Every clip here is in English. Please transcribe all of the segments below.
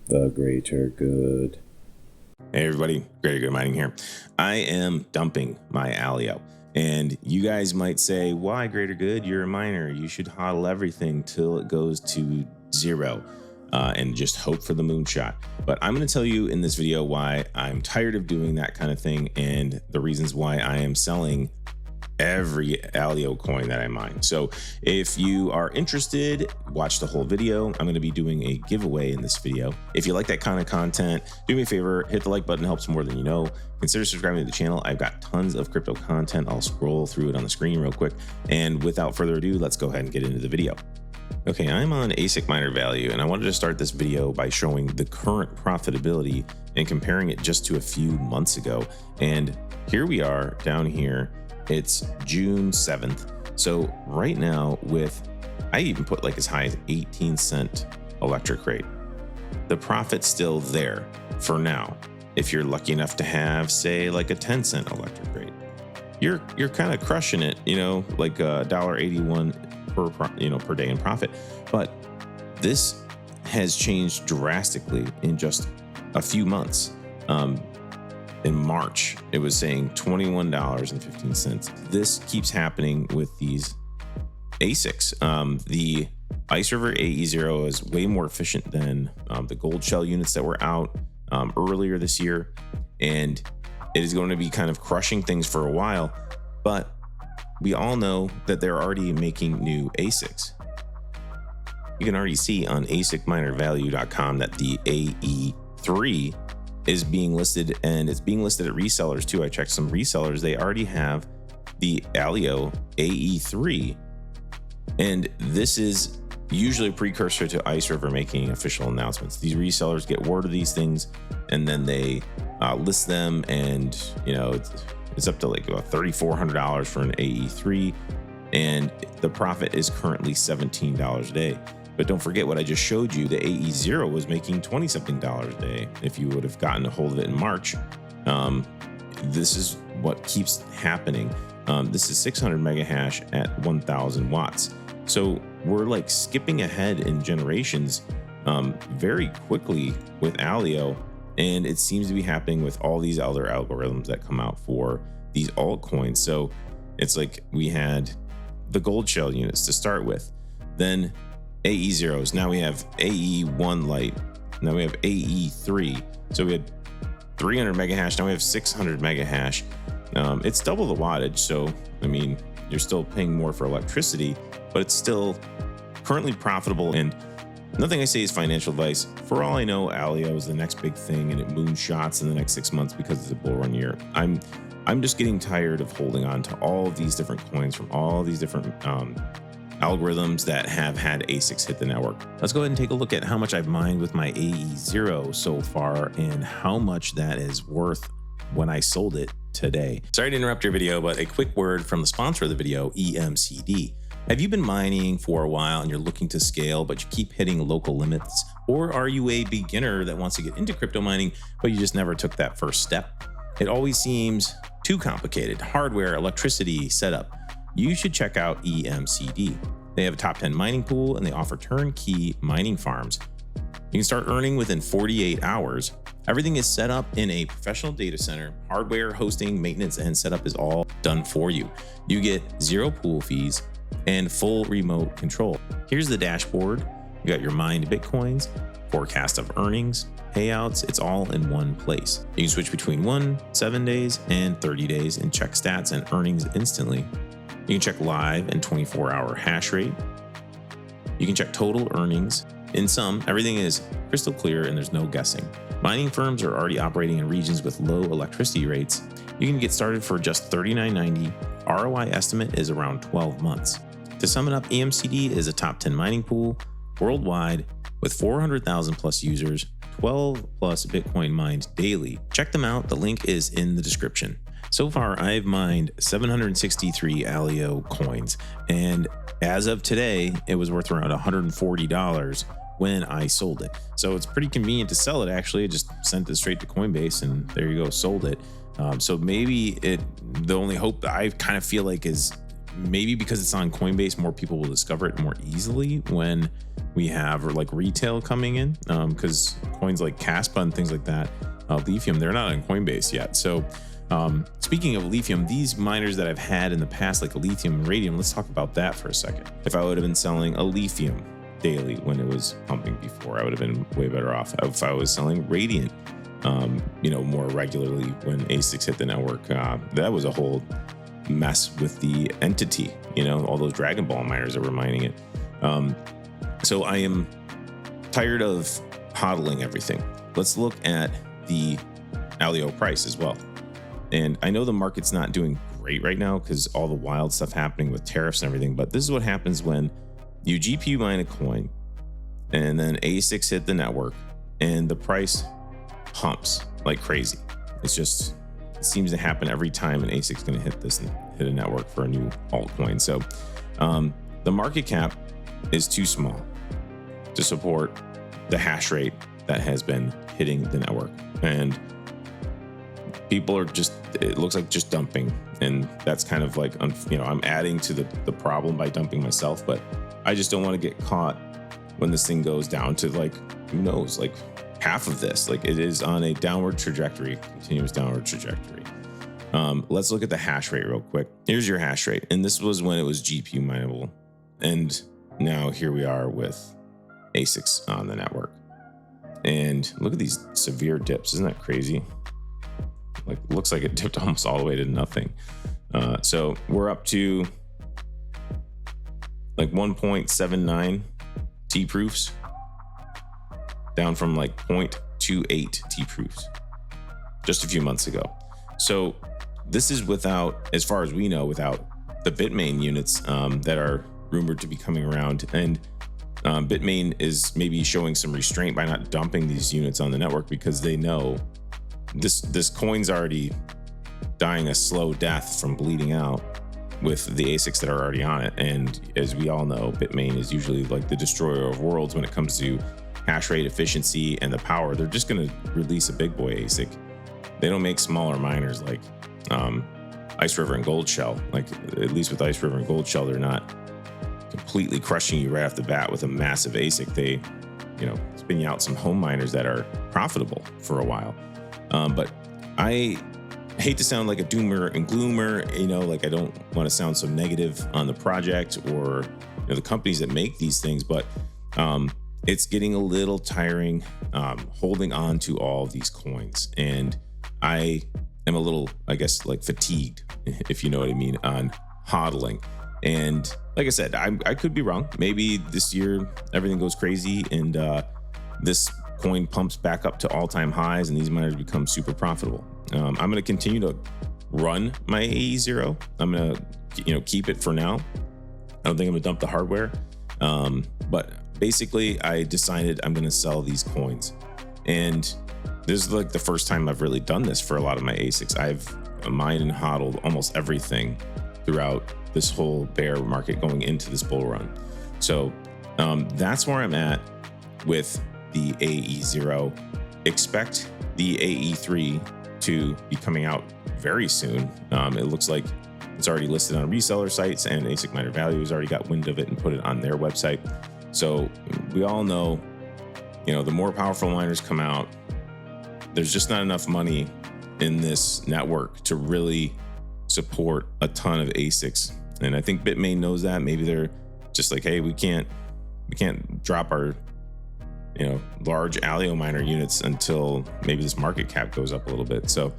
The greater good. Hey everybody, Greater Good Mining here. I am dumping my ALEO, and you guys might say, why Greater Good? You're a miner. You should hodl everything till it goes to zero and just hope for the moonshot. But I'm going to tell you in this video why I'm tired of doing that kind of thing and the reasons why I am selling every ALEO coin that I mine. So if you are interested, watch the whole video. I'm going to be doing a giveaway in this video. If you like that kind of content, do me a favor, hit the like button, helps more than you know. Consider subscribing to the channel. I've got tons of crypto content. I'll scroll through it on the screen real quick. And without further ado, let's go ahead and get into the video. Okay, I'm on ASIC miner value, and I wanted to start this video by showing the current profitability and comparing it just to a few months ago. And here we are down here. It's June 7th. So right now I even put like as high as 18-cent electric rate. The profit's still there for now. If you're lucky enough to have, say, like a 10-cent electric rate, you're kind of crushing it, like $1.81 per day in profit. But this has changed drastically in just a few months. In March, it was saying $21.15. This keeps happening with these ASICs. The Iceriver AE0 is way more efficient than the gold shell units that were out earlier this year. And it is going to be kind of crushing things for a while. But we all know that they're already making new ASICs. You can already see on asicminervalue.com that the AE3 is being listed, and it's being listed at resellers too. I checked some resellers. They already have the ALEO AE3. And this is usually a precursor to Iceriver making official announcements. These resellers get word of these things and then they list them, and it's up to like about $3,400 for an AE3, and the profit is currently $17 a day. But don't forget what I just showed you. The AE0 was making $20-something a day if you would have gotten a hold of it in March. This is what keeps happening. This is 600 mega hash at 1000 watts. So we're like skipping ahead in generations very quickly with ALEO. And it seems to be happening with all these other algorithms that come out for these altcoins. So it's like we had the gold shell units to start with, then AE0s. Now we have AE1 Lite. Now we have AE3. So we had 300 mega hash. Now we have 600 mega hash. It's double the wattage. So, I mean, you're still paying more for electricity, but it's still currently profitable. And nothing I say is financial advice. For all I know, ALEO is the next big thing, and it moonshots in the next 6 months because it's a bull run year. I'm just getting tired of holding on to all of these different coins from all these different algorithms that have had ASICs hit the network. Let's go ahead and take a look at how much I've mined with my AE0 so far and how much that is worth when I sold it today. Sorry to interrupt your video, but a quick word from the sponsor of the video, EMCD. Have you been mining for a while and you're looking to scale, but you keep hitting local limits? Or are you a beginner that wants to get into crypto mining, but you just never took that first step? It always seems too complicated. Hardware, electricity, setup. You should check out EMCD. They have a top 10 mining pool and they offer turnkey mining farms. You can start earning within 48 hours. Everything is set up in a professional data center. Hardware, hosting, maintenance, and setup is all done for you. You get zero pool fees and full remote control. Here's the dashboard. You got your mined Bitcoins, forecast of earnings, payouts. It's all in one place. You can switch between 1, 7 days, and 30 days and check stats and earnings instantly. You can check live and 24-hour hash rate. You can check total earnings. In sum, everything is crystal clear and there's no guessing. Mining firms are already operating in regions with low electricity rates. You can get started for just $39.90. ROI estimate is around 12 months. To sum it up, EMCD is a top 10 mining pool worldwide with 400,000 plus users, 12 plus Bitcoin mined daily. Check them out. The link is in the description. So far, I've mined 763 ALEO coins, and as of today, it was worth around $140 when I sold it. So it's pretty convenient to sell it. Actually, I just sent it straight to Coinbase, and there you go, sold it. So maybe the only hope that I kind of feel like is maybe because it's on Coinbase, more people will discover it more easily when we have like retail coming in, because coins like Caspa and things like that, lithium, they're not on Coinbase yet. So speaking of lithium, these miners that I've had in the past, like lithium and radium, let's talk about that for a second. If I would have been selling a lithium daily when it was pumping before, I would have been way better off. If I was selling radiant, more regularly when ASICs hit the network, that was a whole mess with the entity, all those Dragon Ball miners that were mining it. So I am tired of hodling everything. Let's look at the ALEO price as well. And I know the market's not doing great right now because all the wild stuff happening with tariffs and everything, but this is what happens when you GPU mine a coin and then ASICs hit the network and the price pumps like crazy. It seems to happen every time an ASIC's going to hit a network for a new altcoin. So the market cap is too small to support the hash rate that has been hitting the network, and people are it looks like just dumping, and that's kind of like, I'm adding to the problem by dumping myself, but I just don't want to get caught when this thing goes down to like, who knows, like half of this. Like it is on a downward trajectory, continuous downward trajectory. Let's look at the hash rate real quick. Here's your hash rate, and this was when it was GPU mineable, and now here we are with ASICs on the network. And look at these severe dips. Isn't that crazy? Like, looks like it dipped almost all the way to nothing. So we're up to like 1.79 T proofs, down from like 0.28 T proofs just a few months ago. So this is without, as far as we know, without the Bitmain units that are rumored to be coming around. And Bitmain is maybe showing some restraint by not dumping these units on the network because they know this coin's already dying a slow death from bleeding out with the ASICs that are already on it. And as we all know, Bitmain is usually like the destroyer of worlds when it comes to hash rate efficiency and the power. They're just going to release a big boy ASIC. They don't make smaller miners like Iceriver and Goldshell. Like, at least with Iceriver and Goldshell, they're not completely crushing you right off the bat with a massive ASIC. They, spin out some home miners that are profitable for a while. But I hate to sound like a doomer and gloomer, like I don't want to sound so negative on the project or the companies that make these things, but it's getting a little tiring holding on to all these coins. And I am a little, I guess, like fatigued, if you know what I mean, on hodling. And like I said, I could be wrong. Maybe this year everything goes crazy and this coin pumps back up to all-time highs and these miners become super profitable. I'm going to continue to run my AE0. I'm going to, keep it for now. I don't think I'm going to dump the hardware. But basically, I decided I'm going to sell these coins. And this is like the first time I've really done this for a lot of my ASICs. I've mined and hodled almost everything throughout this whole bear market going into this bull run. So that's where I'm at with the AE0. Expect the AE3 to be coming out very soon. It looks like it's already listed on reseller sites, and ASIC Miner Value has already got wind of it and put it on their website. So we all know, the more powerful miners come out, there's just not enough money in this network to really support a ton of ASICs. And I think Bitmain knows that. Maybe they're just like, hey, we can't drop our large ALEO miner units until maybe this market cap goes up a little bit. So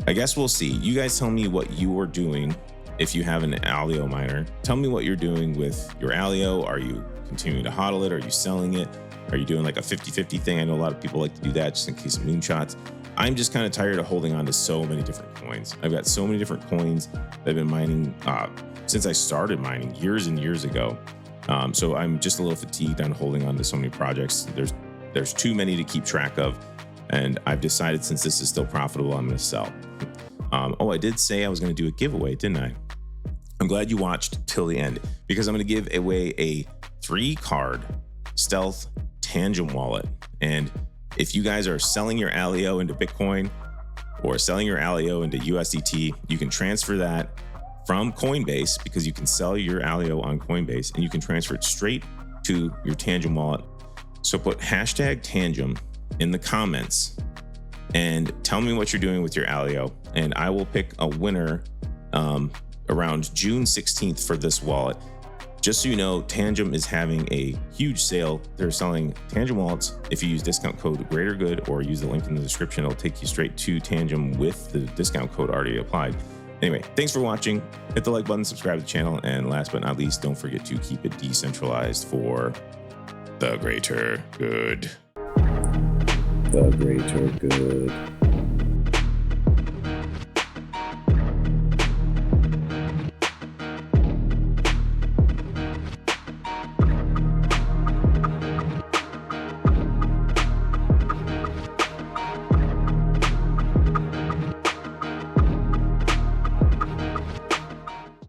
I guess we'll see. You guys tell me what you are doing. If you have an ALEO miner, tell me what you're doing with your ALEO. Are you continuing to hodl it? Are you selling it? Are you doing like a 50-50 thing? I know a lot of people like to do that just in case of moonshots. I'm just kind of tired of holding on to so many different coins. I've got so many different coins that I've been mining since I started mining years and years ago. So I'm just a little fatigued on holding on to so many projects. There's too many to keep track of. And I've decided, since this is still profitable, I'm going to sell. I did say I was going to do a giveaway, didn't I? I'm glad you watched till the end, because I'm going to give away a 3-card stealth tangent wallet. And if you guys are selling your ALEO into Bitcoin or selling your ALEO into USDT, you can transfer that from Coinbase, because you can sell your ALEO on Coinbase and you can transfer it straight to your Tangem wallet. So put hashtag Tangem in the comments and tell me what you're doing with your ALEO, and I will pick a winner around June 16th for this wallet. Just so you know, Tangem is having a huge sale. They're selling Tangem wallets. If you use discount code GreaterGood or use the link in the description, it'll take you straight to Tangem with the discount code already applied. Anyway, thanks for watching. Hit the like button, subscribe to the channel, and last but not least, don't forget to keep it decentralized for the greater good. The greater good.